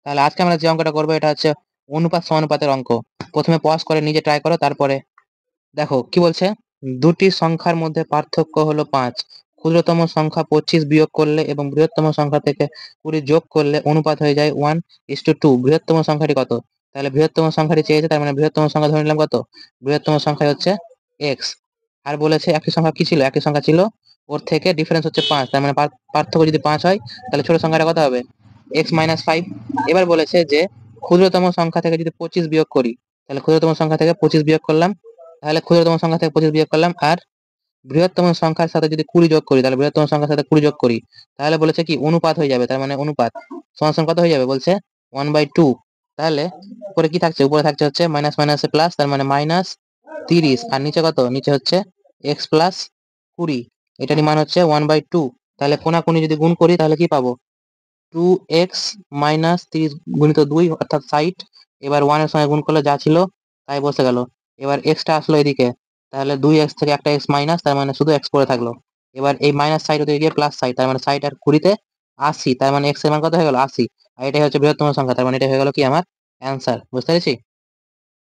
তাহলে আজকে আমরা যে অঙ্কটা করবো এটা হচ্ছে অনুপাত সমানুপাতের অঙ্ক। প্রথমে পজ করে নিজে ট্রাই করো, তারপরে দেখো কি বলছে। দুটি সংখ্যার মধ্যে পার্থক্য হলো 5। ক্ষুদ্রতম সংখ্যা 25 বিয়োগ করলে এবং বৃহত্তম সংখ্যা থেকে 20 যোগ করলে অনুপাত হয়ে যায় 1:2। বৃহত্তম সংখ্যাটি কত? তাহলে বৃহত্তম সংখ্যাটি চেয়েছে, তার মানে বৃহত্তম সংখ্যা ধরে নিলাম কত? বৃহত্তম সংখ্যা হচ্ছে এক্স। আর বলেছে একটি সংখ্যা কি ছিল? একটি সংখ্যা ছিল, ওর থেকে ডিফারেন্স হচ্ছে 5, তার মানে পার্থক্য যদি 5 হয় তাহলে ছোট সংখ্যাটা কত হবে? x-5। এবার বলেছে যে ক্ষুদ্রতম সংখ্যা থেকে যদি 25 বিয়োগ করি, তাহলে ক্ষুদ্রতম সংখ্যা থেকে 25 বিয়োগ করলাম, তাহলে ক্ষুদ্রতম সংখ্যা থেকে 25 বিয়োগ করলাম, আর বৃহত্তম সংখ্যার সাথে যদি 20 যোগ করি, তাহলে বৃহত্তম সংখ্যার সাথে 20 যোগ করি, তাহলে বলেছে কি অনুপাত হয়ে যাবে। তার মানে অনুপাত সমান সমান কত হয়ে যাবে বলছে? 1/2। তাহলে উপরে কি থাকছে? উপরে থাকছে হচ্ছে মাইনাস মাইনাসে প্লাস, তার মানে -30। আর নিচে কত? নিচে হচ্ছে এক্স প্লাস 20, এটারই মান হচ্ছে 1/2। তাহলে কোনাকুনি যদি গুণ করি তাহলে কি পাবো? 2x-30 গুণিত 2 অর্থাৎ 60। এবার 1 এর সঙ্গে গুণ করলে যা ছিল তাই বসে গেল। এবার এক্সটা আসলো এদিকে, তাহলে 2x থেকে একটা এক্স মাইনাস, তার মানে শুধু এক্স পড়ে থাকলো। এবার এই -60 ওদিকে গিয়ে +60, তার মানে 60 আর 20-তে 80, তার মানে এক্স এর মান কত হয়ে গেল? 80। আর এটাই হচ্ছে বৃহত্তম সংখ্যা, তার মানে এটা হয়ে গেল কি আমার অ্যান্সার। বুঝতে পেরেছি?